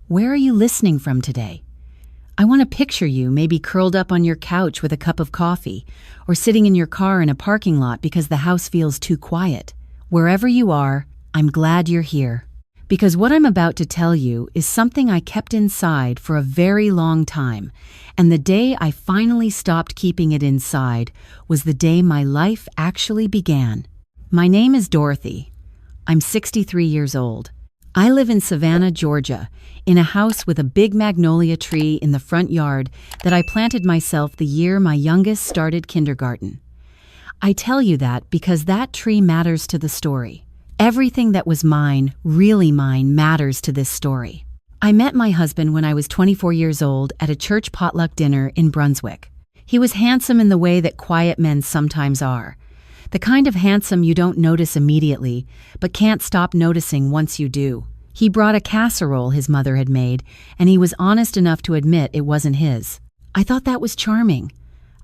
Where are you listening from today? I want to picture you maybe curled up on your couch with a cup of coffee, or sitting in your car in a parking lot because the house feels too quiet. Wherever you are, I'm glad you're here. Because what I'm about to tell you is something I kept inside for a very long time, and the day I finally stopped keeping it inside was the day my life actually began. My name is Dorothy. I'm 63 years old. I live in Savannah, Georgia, in a house with a big magnolia tree in the front yard that I planted myself the year my youngest started kindergarten. I tell you that because that tree matters to the story. Everything that was mine, really mine, matters to this story. I met my husband when I was 24 years old at a church potluck dinner in Brunswick. He was handsome in the way that quiet men sometimes are. The kind of handsome you don't notice immediately, but can't stop noticing once you do. He brought a casserole his mother had made, and he was honest enough to admit it wasn't his. I thought that was charming.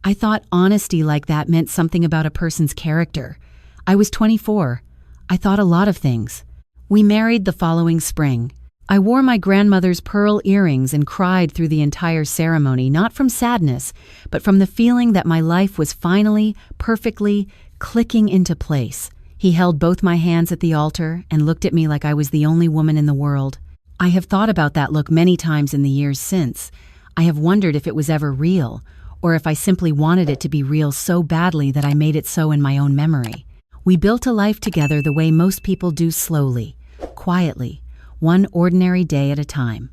I thought honesty like that meant something about a person's character. I was 24. I thought a lot of things. We married the following spring. I wore my grandmother's pearl earrings and cried through the entire ceremony, not from sadness, but from the feeling that my life was finally, perfectly, clicking into place. He held both my hands at the altar and looked at me like I was the only woman in the world. I have thought about that look many times in the years since. I have wondered if it was ever real, or if I simply wanted it to be real so badly that I made it so in my own memory. We built a life together the way most people do, slowly, quietly, one ordinary day at a time.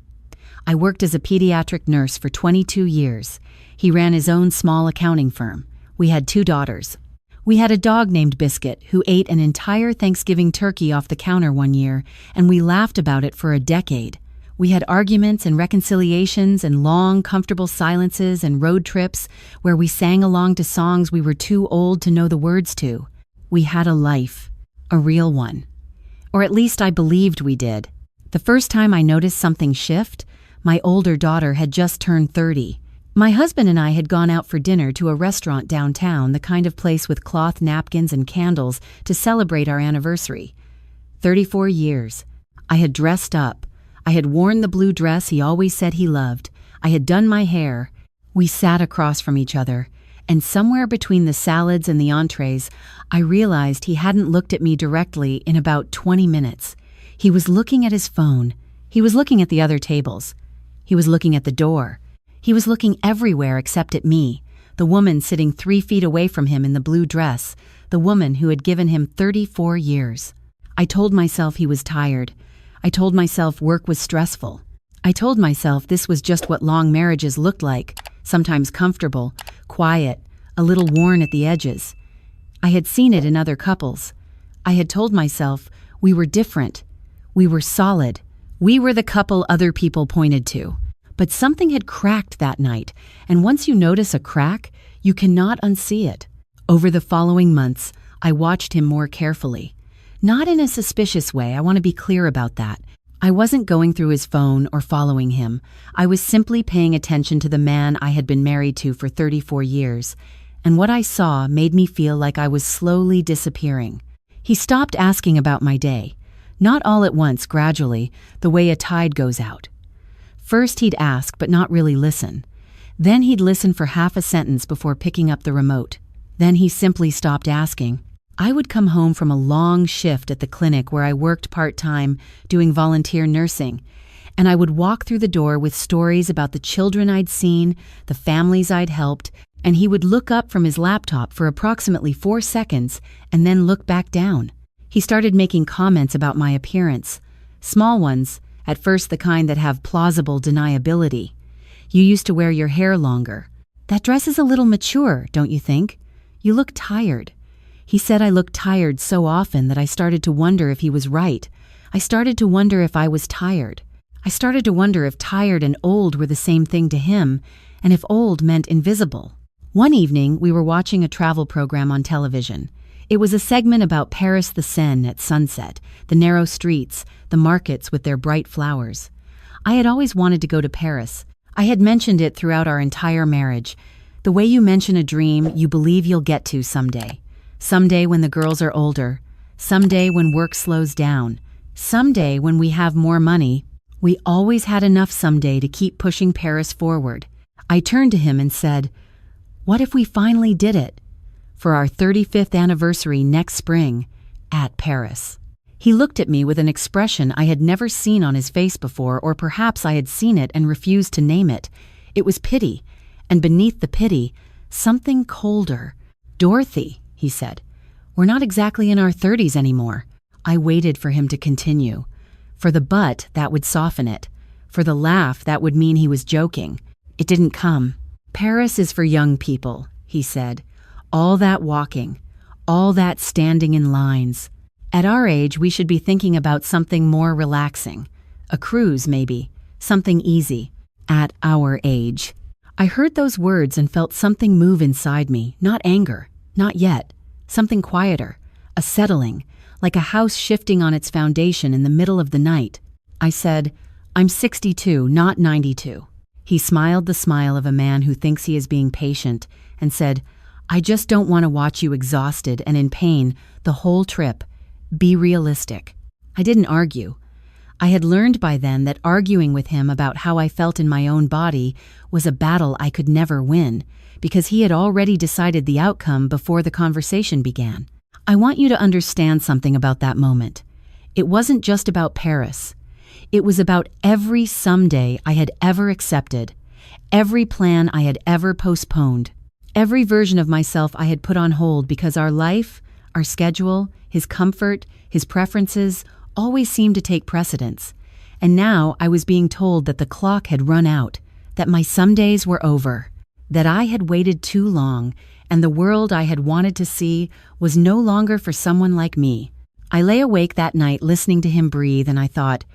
I worked as a pediatric nurse for 22 years. He ran his own small accounting firm. We had 2 daughters. We had a dog named Biscuit who ate an entire Thanksgiving turkey off the counter one year, and we laughed about it for a decade. We had arguments and reconciliations and long, comfortable silences and road trips where we sang along to songs we were too old to know the words to. We had a life, a real one. Or at least I believed we did. The first time I noticed something shift, my older daughter had just turned 30. My husband and I had gone out for dinner to a restaurant downtown, the kind of place with cloth napkins and candles to celebrate our anniversary. 34 years. I had dressed up. I had worn the blue dress he always said he loved. I had done my hair. We sat across from each other, and somewhere between the salads and the entrees, I realized he hadn't looked at me directly in about 20 minutes. He was looking at his phone. He was looking at the other tables. He was looking at the door. He was looking everywhere except at me, the woman sitting 3 feet away from him in the blue dress, the woman who had given him 34 years. I told myself he was tired. I told myself work was stressful. I told myself this was just what long marriages looked like, sometimes comfortable, quiet, a little worn at the edges. I had seen it in other couples. I had told myself we were different. We were solid. We were the couple other people pointed to. But something had cracked that night, and once you notice a crack, you cannot unsee it. Over the following months, I watched him more carefully. Not in a suspicious way, I want to be clear about that. I wasn't going through his phone or following him. I was simply paying attention to the man I had been married to for 34 years, and what I saw made me feel like I was slowly disappearing. He stopped asking about my day. Not all at once, gradually, the way a tide goes out. First he'd ask, but not really listen. Then he'd listen for half a sentence before picking up the remote. Then he simply stopped asking. I would come home from a long shift at the clinic where I worked part-time doing volunteer nursing, and I would walk through the door with stories about the children I'd seen, the families I'd helped, and he would look up from his laptop for approximately 4 seconds and then look back down. He started making comments about my appearance. Small ones, at first the kind that have plausible deniability. You used to wear your hair longer. That dress is a little mature, don't you think? You look tired. He said I looked tired so often that I started to wonder if he was right. I started to wonder if I was tired. I started to wonder if tired and old were the same thing to him, and if old meant invisible. One evening, we were watching a travel program on television. It was a segment about Paris the Seine at sunset, the narrow streets, the markets with their bright flowers. I had always wanted to go to Paris. I had mentioned it throughout our entire marriage. The way you mention a dream you believe you'll get to someday. Someday when the girls are older. Someday when work slows down. Someday when we have more money. We always had enough someday to keep pushing Paris forward. I turned to him and said, "What if we finally did it? For our 35th anniversary next spring, at Paris." He looked at me with an expression I had never seen on his face before, or perhaps I had seen it and refused to name it. It was pity, and beneath the pity, something colder. "Dorothy," he said, "we're not exactly in our 30s anymore." I waited for him to continue. For the but, that would soften it. For the laugh, that would mean he was joking. It didn't come. "Paris is for young people," he said. "All that walking, all that standing in lines. At our age, we should be thinking about something more relaxing. A cruise, maybe. Something easy. At our age." I heard those words and felt something move inside me. Not anger. Not yet. Something quieter. A settling. Like a house shifting on its foundation in the middle of the night. I said, "I'm 62, not 92. He smiled the smile of a man who thinks he is being patient and said, "I just don't want to watch you exhausted and in pain the whole trip. Be realistic." I didn't argue. I had learned by then that arguing with him about how I felt in my own body was a battle I could never win, because he had already decided the outcome before the conversation began. I want you to understand something about that moment. It wasn't just about Paris. It was about every someday I had ever accepted, every plan I had ever postponed, every version of myself I had put on hold because our life, our schedule, his comfort, his preferences always seemed to take precedence. And now I was being told that the clock had run out, that my somedays were over, that I had waited too long, and the world I had wanted to see was no longer for someone like me. I lay awake that night listening to him breathe, and I thought,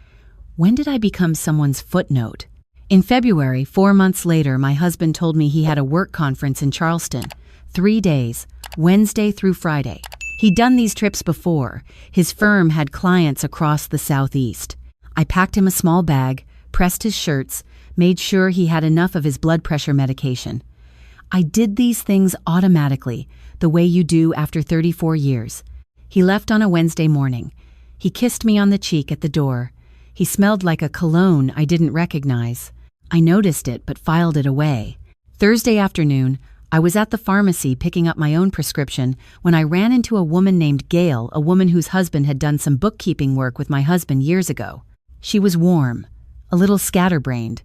when did I become someone's footnote? In February, 4 months later, my husband told me he had a work conference in Charleston. 3 days, Wednesday through Friday. He'd done these trips before. His firm had clients across the Southeast. I packed him a small bag, pressed his shirts, made sure he had enough of his blood pressure medication. I did these things automatically, the way you do after 34 years. He left on a Wednesday morning. He kissed me on the cheek at the door. He smelled like a cologne I didn't recognize. I noticed it but filed it away. Thursday afternoon, I was at the pharmacy picking up my own prescription when I ran into a woman named Gail, a woman whose husband had done some bookkeeping work with my husband years ago. She was warm, a little scatterbrained,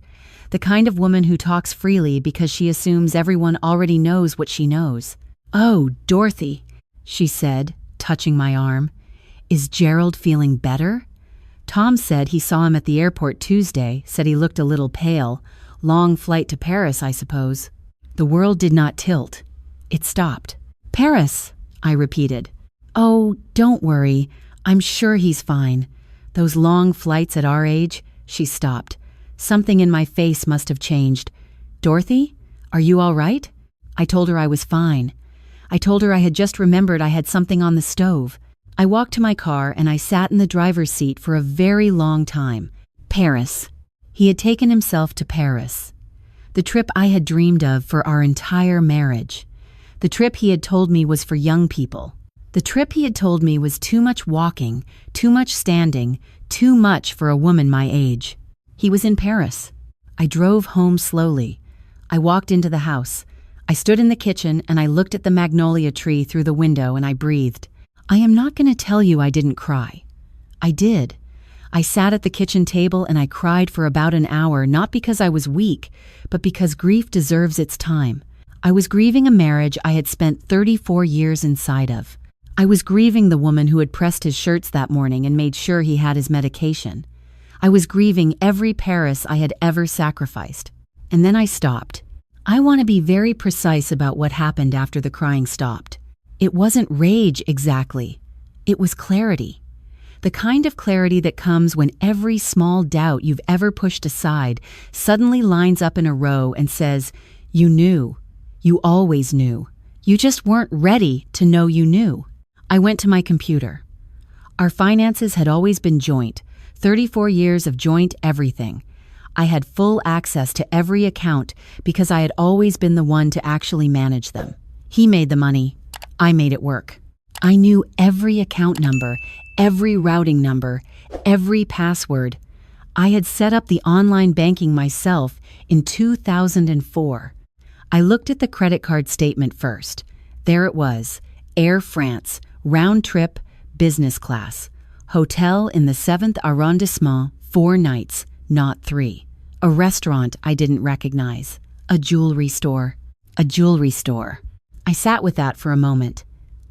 the kind of woman who talks freely because she assumes everyone already knows what she knows. "Oh, Dorothy," she said, touching my arm. "Is Gerald feeling better? Tom said he saw him at the airport Tuesday, said he looked a little pale. Long flight to Paris, I suppose." The world did not tilt. It stopped. "Paris," I repeated. "Oh, don't worry. I'm sure he's fine. Those long flights at our age." She stopped. Something in my face must have changed. "Dorothy, are you all right?" I told her I was fine. I told her I had just remembered I had something on the stove. I walked to my car and I sat in the driver's seat for a very long time. Paris. He had taken himself to Paris. The trip I had dreamed of for our entire marriage. The trip he had told me was for young people. The trip he had told me was too much walking, too much standing, too much for a woman my age. He was in Paris. I drove home slowly. I walked into the house. I stood in the kitchen and I looked at the magnolia tree through the window and I breathed. I am not going to tell you I didn't cry. I did. I sat at the kitchen table and I cried for about an hour, not because I was weak, but because grief deserves its time. I was grieving a marriage I had spent 34 years inside of. I was grieving the woman who had pressed his shirts that morning and made sure he had his medication. I was grieving every Paris I had ever sacrificed. And then I stopped. I want to be very precise about what happened after the crying stopped. It wasn't rage exactly. It was clarity. The kind of clarity that comes when every small doubt you've ever pushed aside suddenly lines up in a row and says, "You knew. You always knew. You just weren't ready to know you knew." I went to my computer. Our finances had always been joint, 34 years of joint everything. I had full access to every account because I had always been the one to actually manage them. He made the money. I made it work. I knew every account number, every routing number, every password. I had set up the online banking myself in 2004. I looked at the credit card statement first. There it was, Air France, round trip, business class. Hotel in the 7th arrondissement, 4 nights, not 3. A restaurant I didn't recognize. A jewelry store. A jewelry store. I sat with that for a moment.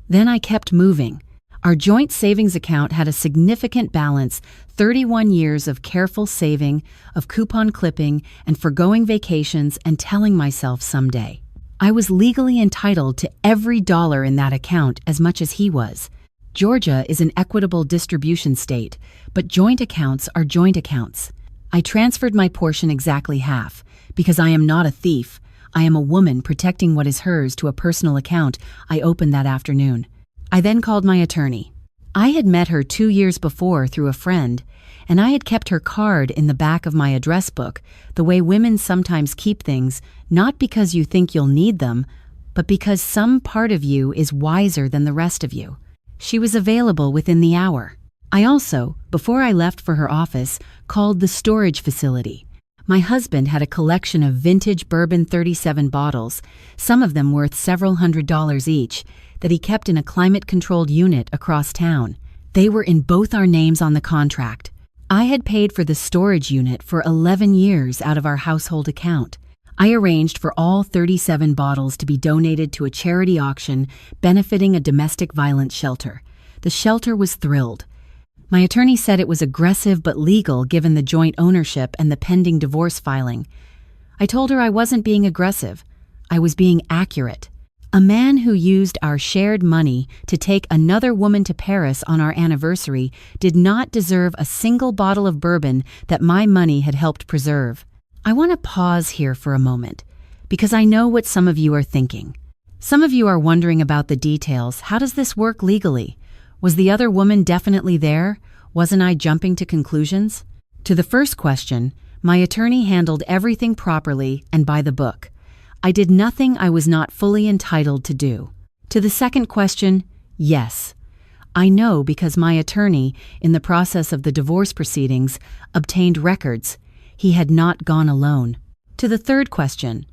Then I kept moving. Our joint savings account had a significant balance, 31 years of careful saving, of coupon clipping, and forgoing vacations and telling myself someday. I was legally entitled to every dollar in that account as much as he was. Georgia is an equitable distribution state, but joint accounts are joint accounts. I transferred my portion exactly half, because I am not a thief. I am a woman protecting what is hers to a personal account I opened that afternoon. I then called my attorney. I had met her 2 years before through a friend, and I had kept her card in the back of my address book, the way women sometimes keep things, not because you think you'll need them, but because some part of you is wiser than the rest of you. She was available within the hour. I also, before I left for her office, called the storage facility. My husband had a collection of vintage bourbon 37 bottles, some of them worth several $100s each, that he kept in a climate-controlled unit across town. They were in both our names on the contract. I had paid for the storage unit for 11 years out of our household account. I arranged for all 37 bottles to be donated to a charity auction benefiting a domestic violence shelter. The shelter was thrilled. My attorney said it was aggressive but legal given the joint ownership and the pending divorce filing. I told her I wasn't being aggressive. I was being accurate. A man who used our shared money to take another woman to Paris on our anniversary did not deserve a single bottle of bourbon that my money had helped preserve. I want to pause here for a moment, because I know what some of you are thinking. Some of you are wondering about the details. How does this work legally? Was the other woman definitely there? Wasn't I jumping to conclusions? To the first question, my attorney handled everything properly and by the book. I did nothing I was not fully entitled to do. To the second question, yes. I know because my attorney, in the process of the divorce proceedings, obtained records. He had not gone alone. To the third question,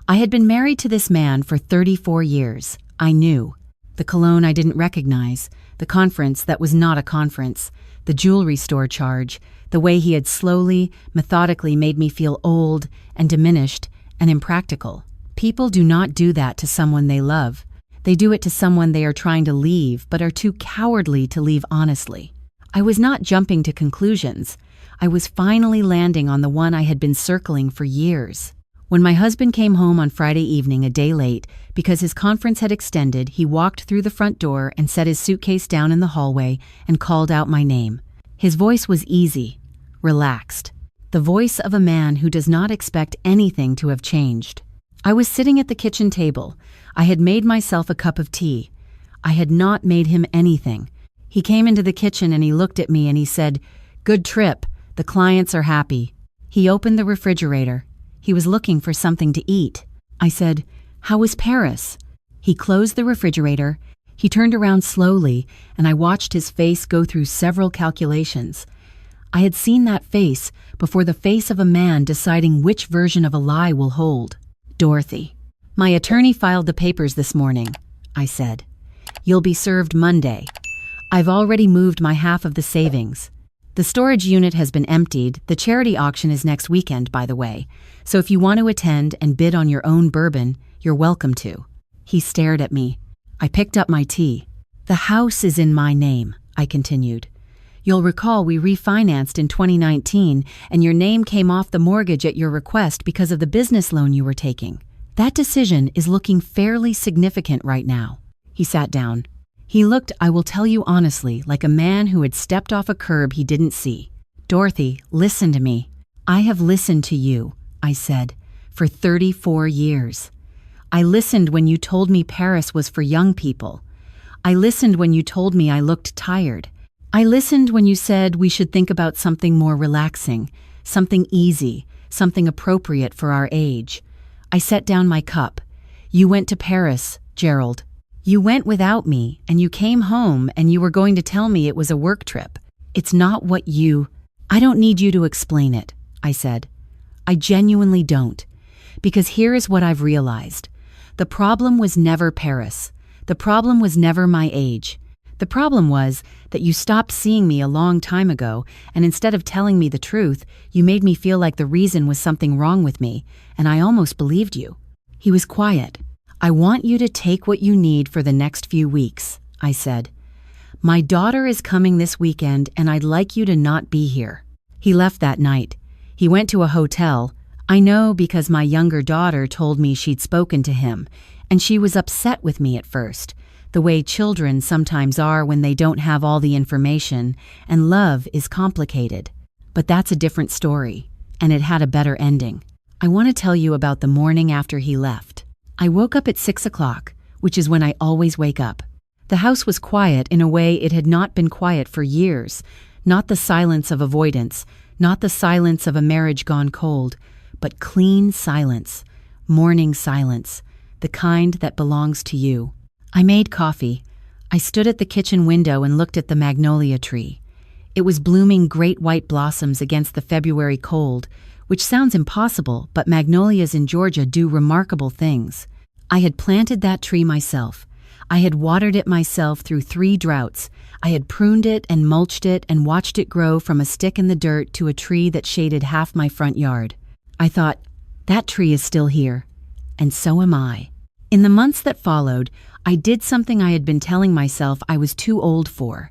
I had been married to this man for 34 years. I knew. The cologne I didn't recognize, the conference that was not a conference, the jewelry store charge, the way he had slowly, methodically made me feel old and diminished and impractical. People do not do that to someone they love. They do it to someone they are trying to leave but are too cowardly to leave honestly. I was not jumping to conclusions. I was finally landing on the one I had been circling for years. When my husband came home on Friday evening a day late because his conference had extended, he walked through the front door and set his suitcase down in the hallway and called out my name. His voice was easy, relaxed, the voice of a man who does not expect anything to have changed. I was sitting at the kitchen table. I had made myself a cup of tea. I had not made him anything. He came into the kitchen and he looked at me and he said, "Good trip. The clients are happy." He opened the refrigerator. He was looking for something to eat. I said, "How was Paris?" He closed the refrigerator. He turned around slowly, and I watched his face go through several calculations. I had seen that face before, the face of a man deciding which version of a lie will hold. "Dorothy, my attorney filed the papers this morning," I said. "You'll be served Monday. I've already moved my half of the savings. The storage unit has been emptied. The charity auction is next weekend, by the way, so if you want to attend and bid on your own bourbon, you're welcome to." He stared at me. I picked up my tea. "The house is in my name," I continued. "You'll recall we refinanced in 2019 and your name came off the mortgage at your request because of the business loan you were taking. That decision is looking fairly significant right now." He sat down. He looked, I will tell you honestly, like a man who had stepped off a curb he didn't see. "Dorothy, listen to me." "I have listened to you," I said, "for 34 years. I listened when you told me Paris was for young people. I listened when you told me I looked tired. I listened when you said we should think about something more relaxing, something easy, something appropriate for our age. I set down my cup. You went to Paris, Gerald. You went without me, and you came home and you were going to tell me it was a work trip. It's not what you..." "I don't need you to explain it," I said. "I genuinely don't. Because here is what I've realized. The problem was never Paris. The problem was never my age. The problem was that you stopped seeing me a long time ago, and instead of telling me the truth, you made me feel like the reason was something wrong with me, and I almost believed you." He was quiet. "I want you to take what you need for the next few weeks," I said. "My daughter is coming this weekend, and I'd like you to not be here." He left that night. He went to a hotel. I know because my younger daughter told me she'd spoken to him, and she was upset with me at first, the way children sometimes are when they don't have all the information, and love is complicated. But that's a different story, and it had a better ending. I want to tell you about the morning after he left. I woke up at 6 o'clock, which is when I always wake up. The house was quiet in a way it had not been quiet for years, not the silence of avoidance, not the silence of a marriage gone cold, but clean silence, morning silence, the kind that belongs to you. I made coffee. I stood at the kitchen window and looked at the magnolia tree. It was blooming great white blossoms against the February cold, which sounds impossible, but magnolias in Georgia do remarkable things. I had planted that tree myself. I had watered it myself through 3 droughts. I had pruned it and mulched it and watched it grow from a stick in the dirt to a tree that shaded half my front yard. I thought, that tree is still here, and so am I. In the months that followed, I did something I had been telling myself I was too old for.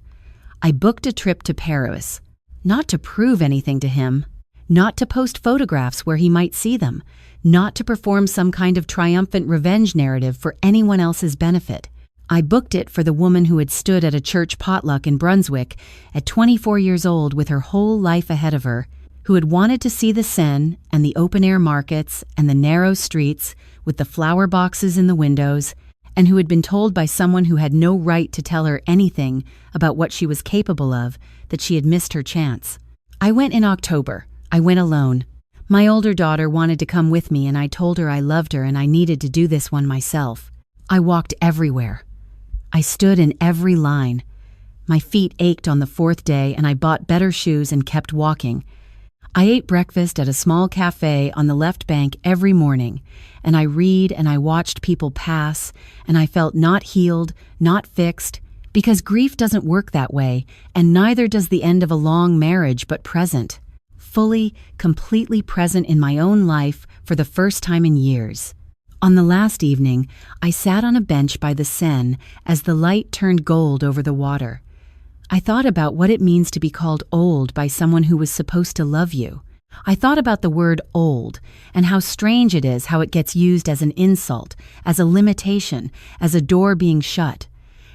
I booked a trip to Paris, not to prove anything to him, not to post photographs where he might see them, not to perform some kind of triumphant revenge narrative for anyone else's benefit. I booked it for the woman who had stood at a church potluck in Brunswick at 24 years old with her whole life ahead of her, who had wanted to see the Seine and the open-air markets and the narrow streets with the flower boxes in the windows, and who had been told by someone who had no right to tell her anything about what she was capable of that she had missed her chance. I went in October. I went alone. My older daughter wanted to come with me, and I told her I loved her and I needed to do this one myself. I walked everywhere. I stood in every line. My feet ached on the 4th day, and I bought better shoes and kept walking. I ate breakfast at a small cafe on the left bank every morning, and I read and I watched people pass, and I felt not healed, not fixed, because grief doesn't work that way, and neither does the end of a long marriage, but present. Fully, completely present in my own life for the first time in years. On the last evening, I sat on a bench by the Seine as the light turned gold over the water. I thought about what it means to be called old by someone who was supposed to love you. I thought about the word old and how strange it is how it gets used as an insult, as a limitation, as a door being shut,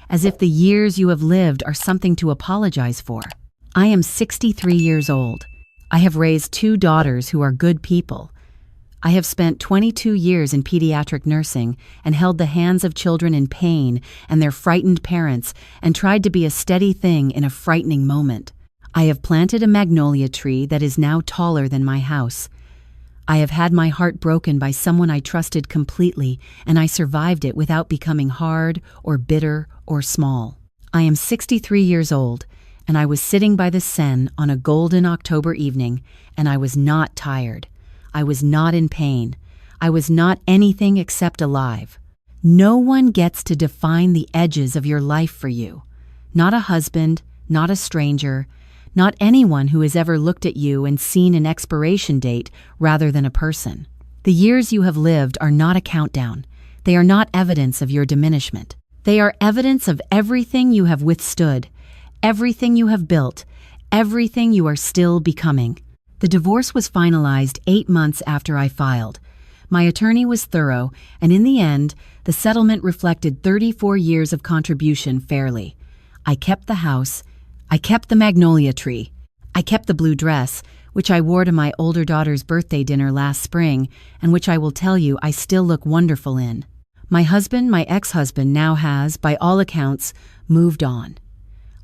as if the years you have lived are something to apologize for. I am 63 years old. I have raised 2 daughters who are good people. I have spent 22 years in pediatric nursing and held the hands of children in pain and their frightened parents and tried to be a steady thing in a frightening moment. I have planted a magnolia tree that is now taller than my house. I have had my heart broken by someone I trusted completely, and I survived it without becoming hard or bitter or small. I am 63 years old, and I was sitting by the Seine on a golden October evening, and I was not tired. I was not in pain. I was not anything except alive. No one gets to define the edges of your life for you. Not a husband, not a stranger, not anyone who has ever looked at you and seen an expiration date rather than a person. The years you have lived are not a countdown. They are not evidence of your diminishment. They are evidence of everything you have withstood, everything you have built, everything you are still becoming. The divorce was finalized 8 months after I filed. My attorney was thorough, and in the end, the settlement reflected 34 years of contribution fairly. I kept the house. I kept the magnolia tree. I kept the blue dress, which I wore to my older daughter's birthday dinner last spring, and which I will tell you I still look wonderful in. My husband, my ex-husband, now has, by all accounts, moved on.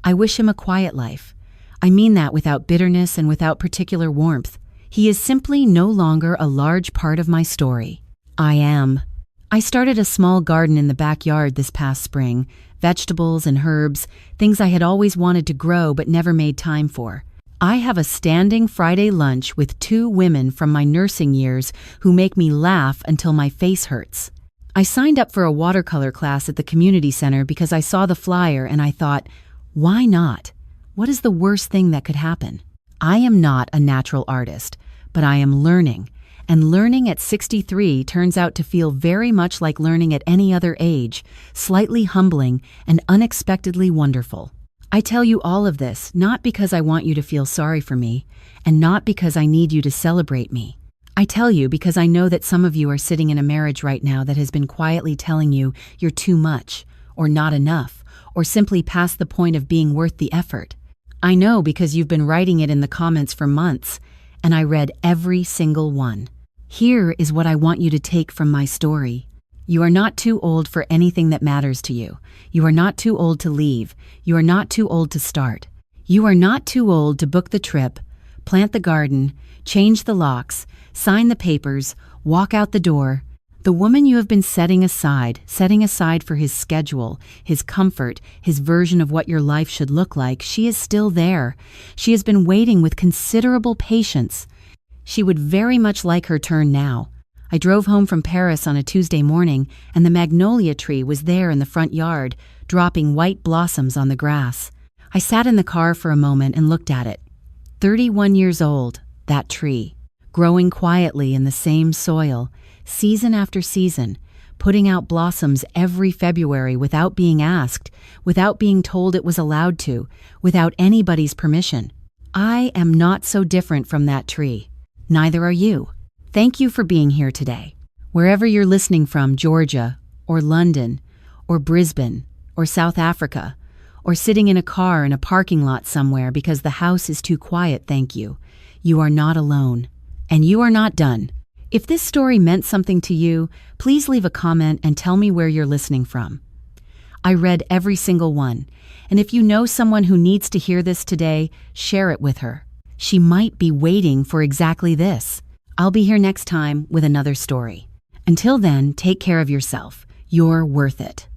I wish him a quiet life. I mean that without bitterness and without particular warmth. He is simply no longer a large part of my story. I am. I started a small garden in the backyard this past spring, vegetables and herbs, things I had always wanted to grow but never made time for. I have a standing Friday lunch with 2 women from my nursing years who make me laugh until my face hurts. I signed up for a watercolor class at the community center because I saw the flyer and I thought, why not? What is the worst thing that could happen? I am not a natural artist, but I am learning. And learning at 63 turns out to feel very much like learning at any other age, slightly humbling and unexpectedly wonderful. I tell you all of this not because I want you to feel sorry for me, and not because I need you to celebrate me. I tell you because I know that some of you are sitting in a marriage right now that has been quietly telling you you're too much, or not enough, or simply past the point of being worth the effort. I know because you've been writing it in the comments for months, and I read every single one. Here is what I want you to take from my story. You are not too old for anything that matters to you. You are not too old to leave. You are not too old to start. You are not too old to book the trip, plant the garden, change the locks, sign the papers, walk out the door. The woman you have been setting aside for his schedule, his comfort, his version of what your life should look like, she is still there. She has been waiting with considerable patience. She would very much like her turn now. I drove home from Paris on a Tuesday morning, and the magnolia tree was there in the front yard, dropping white blossoms on the grass. I sat in the car for a moment and looked at it. 31 years old, that tree, growing quietly in the same soil, season after season, putting out blossoms every February without being asked, without being told it was allowed to, without anybody's permission. I am not so different from that tree. Neither are you. Thank you for being here today. Wherever you're listening from, Georgia, or London, or Brisbane, or South Africa, or sitting in a car in a parking lot somewhere because the house is too quiet, thank you. You are not alone. And you are not done. If this story meant something to you, please leave a comment and tell me where you're listening from. I read every single one, and if you know someone who needs to hear this today, share it with her. She might be waiting for exactly this. I'll be here next time with another story. Until then, take care of yourself. You're worth it.